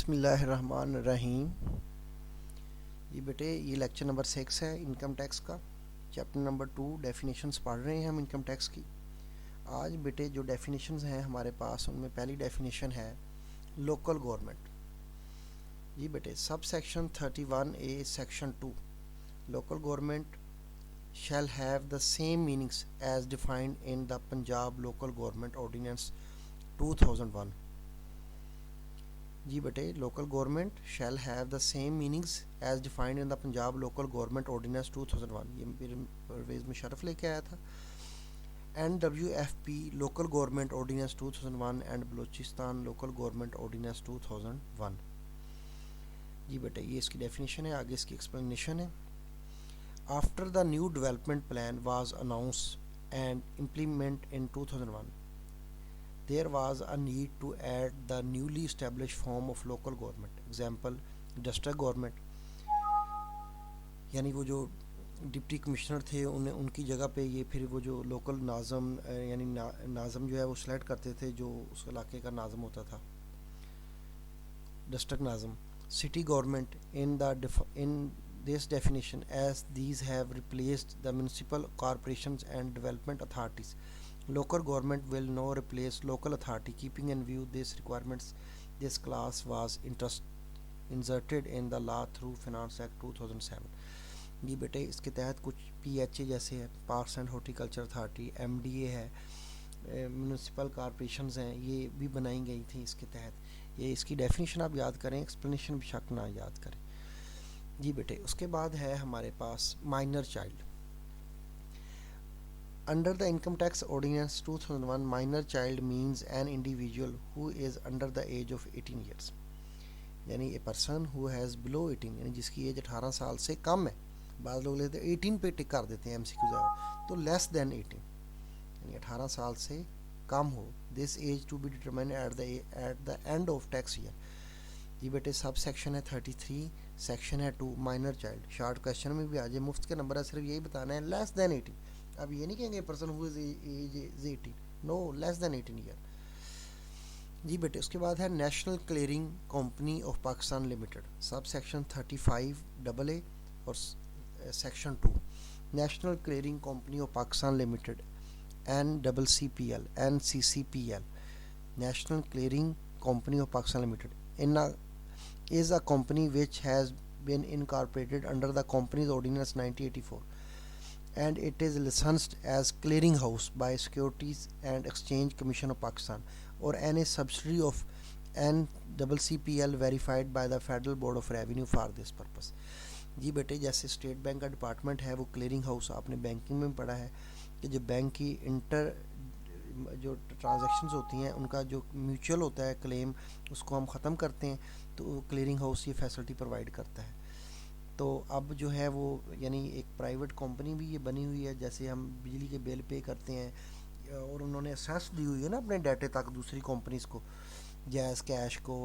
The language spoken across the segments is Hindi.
बिस्मिल्लाहिर्रहमानिर्रहीम। ये बेटे ये लेक्चर नंबर 6 है इनकम टैक्स का। चैप्टर नंबर 2 डेफिनेशंस पढ़ रहे हैं हम इनकम टैक्स की। आज बेटे जो डेफिनेशंस हैं हमारे पास उनमें पहली डेफिनेशन है लोकल गवर्नमेंट। जी बेटे sub section 31A section 2 local government shall have the same meanings as defined in the Punjab Local Government Ordinance 2001। जी बेटे local government shall have the same meanings as defined in the Punjab local government ordinance 2001। ये मेरे परवेज़ मुशर्रफ लेके आया था। NWFP local government ordinance 2001 and Balochistan local government ordinance 2001। जी बेटे ये इसकी डेफिनेशन है, आगे इसकी एक्सप्लेनेशन है। After the new development plan was announce and implement in 2001 there was a need to add the newly established form of local government, example district government। यानी वो जो डिप्टी कमिश्नर थे उन्हें उनकी जगह पे ये फिर वो जो लोकल नाज़म यानी नाज़म जो है वो सेलेक्ट करते थे, जो उस इलाके का नाज़म होता था, डिस्ट्रिक्ट नाज़म। City government in this definition as these have replaced the municipal corporations and development authorities। Local government will now replace local authority. Keeping in view these requirements, this class was inserted in the law through Finance Act 2007। जी बेटे इसके तहत कुछ PHA जैसे है, parks and horticulture authority, MDA है, म्यूनिसिपल कॉरपोरेशंस हैं, ये भी बनाई गई थी इसके तहत। ये इसकी डेफिनेशन आप याद करें, एक्सप्लेनेशन बेशक ना याद करें। जी बेटे उसके बाद है हमारे पास minor child. Under the Income Tax Ordinance 2001, minor child means an individual who is under the age of 18 years। यानी a person who has below 18, यानी जिसकी एज 18 साल से कम है। बाद लोग लेते हैं 18 पे टिक कर देते हैं MCQ ज़्यादा, तो लेस देन 18 यानी 18 साल से कम हो। This age to be determined at the end of tax year. जी बेटे सब सेक्शन है 33, सेक्शन है 2 माइनर चाइल्ड। शॉर्ट क्वेश्चन में भी आ जाए, मुफ्त के नंबर है, सिर्फ यही बताना है लेस देन 18। अब ये नहीं कहेंगे person who is age is 18, no, less than 18 year. जी बेटे उसके बाद है national clearing company of Pakistan limited. Sub section 35AA और section 2 national clearing company of Pakistan limited NCCPL national clearing company of Pakistan limited is a company which has been incorporated under the Companies Ordinance 1984 and it is licensed as clearing house by Securities and Exchange Commission of Pakistan or any subsidiary of NCCPL verified by the Federal Board of Revenue for this purpose। जी बेटे जैसे स्टेट बैंक का डिपार्टमेंट है वो क्लियरिंग हाउस, आपने बैंकिंग में पढ़ा है कि जो बैंक की जो ट्रांजैक्शंस होती हैं उनका जो म्यूचुअल होता है क्लेम, उसको हम ख़त्म करते हैं तो क्लियरिंग हाउस ये फैसिलिटी प्रोवाइड करता है। तो अब जो है वो यानी एक प्राइवेट कंपनी भी ये बनी हुई है, जैसे हम बिजली के बिल पे करते हैं और उन्होंने एक्सेस दी हुई है ना अपने डाटे तक दूसरी कंपनीज़ को, गैस कैश को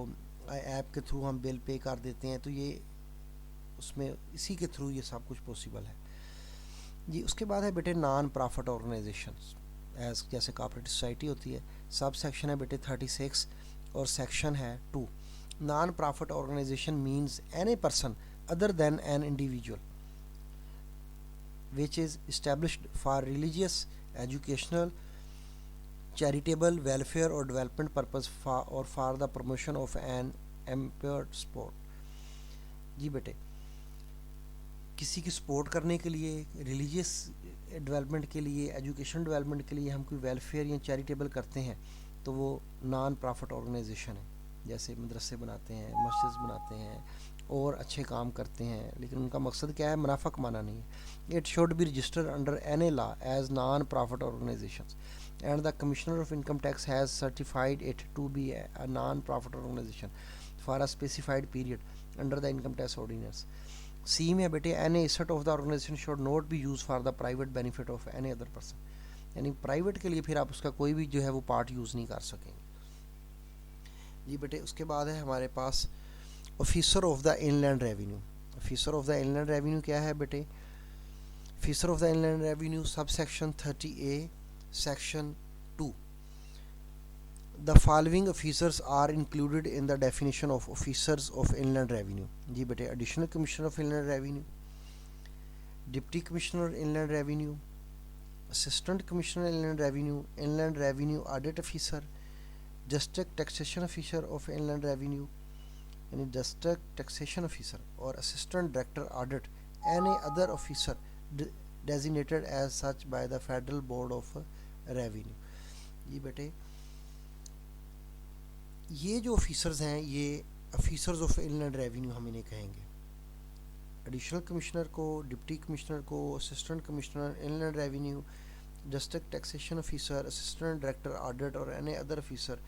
ऐप के थ्रू हम बिल पे कर देते हैं, तो ये उसमें इसी के थ्रू ये सब कुछ पॉसिबल है। जी उसके बाद है बेटे नॉन प्रॉफिट ऑर्गेनाइजेशंस एज जैसे कोऑपरेटिव सोसाइटी होती है। सब सेक्शन है बेटे 36 और सेक्शन है 2। Non profit organisation means any person other than an individual which is established for religious, educational, charitable, welfare और डेवलपमेंट पर्पज और for the promotion of an empowered sport. जी बेटे किसी की सपोर्ट करने के लिए, रिलीजियस डेवलपमेंट के लिए, एजुकेशन डेवलपमेंट के लिए हम कोई वेलफेयर या चैरिटेबल करते हैं तो वो नॉन प्रॉफिट ऑर्गेनाइजेशन है। जैसे मदरसे बनाते हैं, मस्जिद बनाते हैं और अच्छे काम करते हैं, लेकिन उनका मकसद क्या है, मुनाफा कमाना नहीं है। It should be registered under any law as non profit organisations and the commissioner of income tax has certified it to be a non profit organisation for a specified period under the income tax ordinance. C में बेटे any asset of the organisation should not be use for the private benefit of any other person. यानी प्राइवेट के लिए फिर आप उसका कोई भी जो है वो पार्ट यूज़ नहीं कर सकेंगे। जी बेटे उसके बाद है हमारे पास officer of the inland revenue. Officer of the inland revenue क्या है बेटे? Officer of the inland revenue sub section 30A section 2 the following officers are included in the definition of officers of inland revenue. जी बेटे, additional commissioner of inland revenue, deputy commissioner inland revenue, assistant commissioner inland revenue audit officer, district taxation officer of inland revenue यानी डिस्ट्रिक्ट टैक्सेशन ऑफिसर, और assistant director audit, any other officer designated as such by the federal board of revenue. ये बेटे, ये जो ऑफिसर्स हैं ये ऑफिसर्स ऑफ इनलैंड रेवेन्यू हम इन्हें कहेंगे। एडिशनल कमिश्नर को, डिप्टी कमिश्नर को, assistant commissioner inland revenue, district taxation officer, assistant director audit और any other officer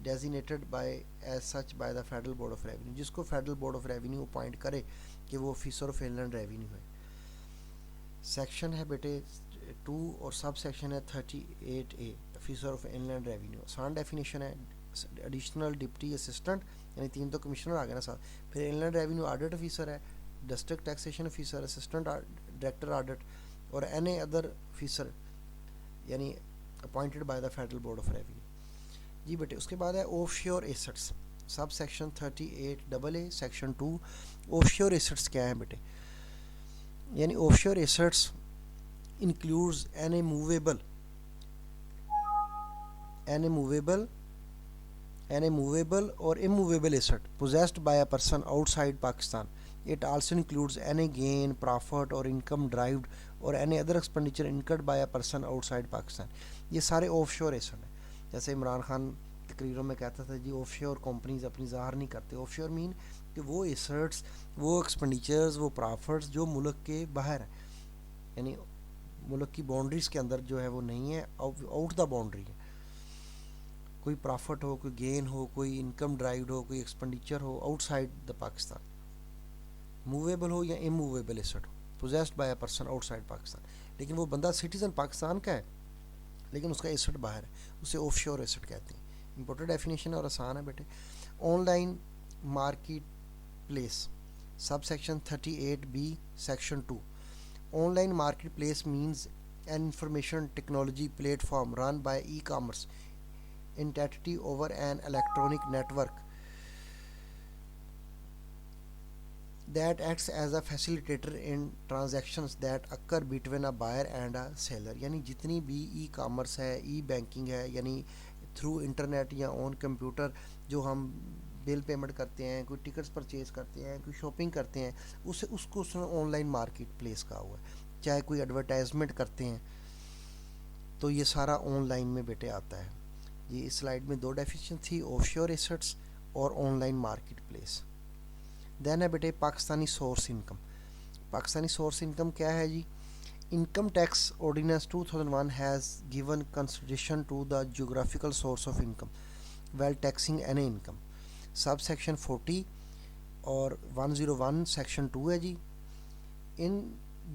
designated by as such by the federal board of revenue, जिसको federal board of revenue appoint करे कि वो ऑफिसर ऑफ इनलैंड रेवेन्यू है। सेक्शन है बेटे 2 और सब सेक्शन है 38A, officer of inland revenue. आसान डेफिनेशन है, एडिशनल, डिप्टी, असिस्टेंट यानी 3 तो कमिश्नर आ गए ना साथ। फिर इनलैंड रेवेन्यू ऑडिट ऑफिसर है, district taxation officer, assistant director audit और एनी अदर ऑफिसर यानी appointed by the federal board of revenue. जी बेटे, उसके बाद है ऑफशोर एसेट्स, sub section 38AA section 2। Offshore assets क्या है बेटे? यानी offshore assets includes any movable or immovable asset possessed by a person outside Pakistan. It also includes any gain, profit or income derived or any other expenditure incurred by a person outside Pakistan. ये सारे ऑफशोर एसेट हैं। जैसे इमरान खान तकरीरों में कहता था जी ऑफशोर कंपनीज अपनी ज़ाहिर नहीं करते। ऑफशोर मीन कि वो एसेट्स, वो एक्सपेंडिचर्स, वो प्रॉफिट्स जो मुल्क के बाहर हैं, यानी मुल्क की बाउंड्रीज़ के अंदर जो है वो नहीं है, आउट द बाउंड्री है। कोई प्रॉफिट हो, कोई गेन हो, कोई इनकम ड्राइव्ड हो, कोई एक्सपेंडिचर हो आउटसाइड द पाकिस्तान, मूवेबल हो या इमूवेबल एसेट हो, possessed by a person outside Pakistan. लेकिन वो बंदा सिटीज़न पाकिस्तान का है लेकिन उसका एसेट बाहर है, उसे ऑफशोर एसेट कहते हैं। इंपॉर्टेंट डेफिनेशन और आसान है बेटे। ऑनलाइन मार्केट प्लेस, सब section 38B section 2। Online market place means an information technology platform run by e-commerce entity over an electronic network that acts as a facilitator in transactions that occur between a buyer and a seller। यानी जितनी भी ई कॉमर्स है, ई बैंकिंग है, यानी थ्रू इंटरनेट या ऑन कंप्यूटर जो हम बिल पेमेंट करते हैं, कोई टिकट्स परचेज करते हैं, कोई शॉपिंग करते हैं, उसको उसने ऑनलाइन मार्केट प्लेस कहा हुआ है। चाहे कोई एडवर्टाइजमेंट करते हैं तो ये सारा ऑनलाइन में बेटे आता है। ये इस स्लाइड में 2 डेफिनेशन थी, ऑफशोर एसेट्स और ऑनलाइन मार्केट प्लेस। देन है बेटे Pakistani source income. Pakistani source income क्या है जी? Income tax ordinance 2001 has given consideration to the geographical source of income while taxing any income. Sub section 40 और 101 सेक्शन 2 है जी। In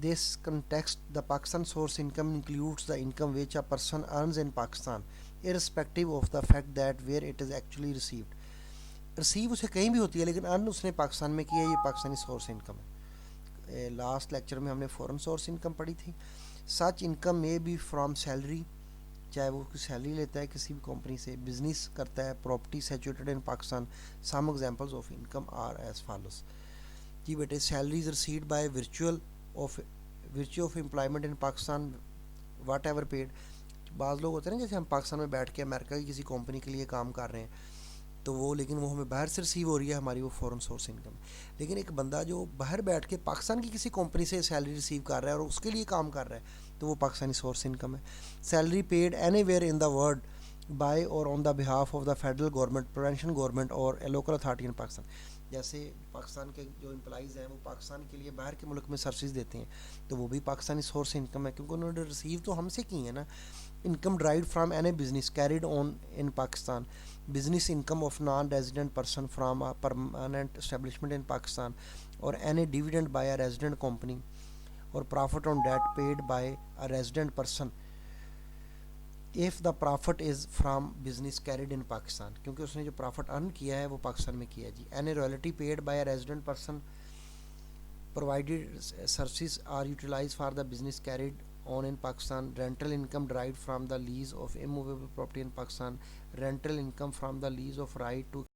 this context the Pakistan source income includes the income which a person earns in Pakistan irrespective of the fact that where it is actually received। Receive उसे कहीं भी होती है लेकिन अर्न उसने पाकिस्तान में किया, ये पाकिस्तानी सोर्स इनकम है। लास्ट लेक्चर में हमने फॉरेन सोर्स इनकम पढ़ी थी। सच इनकम में बी फ्रॉम सैलरी, चाहे वो कोई सैलरी लेता है किसी भी कंपनी से, बिजनेस करता है, property situated in Pakistan. Some examples of income are as follows. जी बेटे, salaries received by virtue of employment in Pakistan whatever paid। बाज़ लोग होते हैं ना, जैसे हम पाकिस्तान में बैठ के अमेरिका की किसी कंपनी के लिए काम कर रहे हैं तो वो, लेकिन वो हमें बाहर से रिसीव हो रही है, हमारी वो फॉरेन सोर्स इनकम है। लेकिन एक बंदा जो बाहर बैठ के पाकिस्तान की किसी कंपनी से सैलरी रिसीव कर रहा है और उसके लिए काम कर रहा है तो वो पाकिस्तानी सोर्स इनकम है। Salary paid anywhere in the world by और on the behalf of the federal government, provincial government और a local authority in Pakistan. जैसे पाकिस्तान के जो एम्प्लॉइज़ हैं वो पाकिस्तान के लिए बाहर के मुल्क में सर्विस देते हैं तो वो भी पाकिस्तानी सोर्स इनकम है, क्योंकि उन्होंने रिसीव तो हमसे की है ना। Income derived from any business carried on in Pakistan, business income of non resident person from a permanent establishment in Pakistan और any dividend by a resident company और profit on debt paid by a resident person if the profit is from business carried in Pakistan, क्योंकि उसने जो प्रॉफिट अर्न किया है वो पाकिस्तान में किया है जी। Any royalty paid by a resident person provided services are utilise for the business carried own in Pakistan, rental income derived from the lease of immovable property in Pakistan, rental income from the lease of right to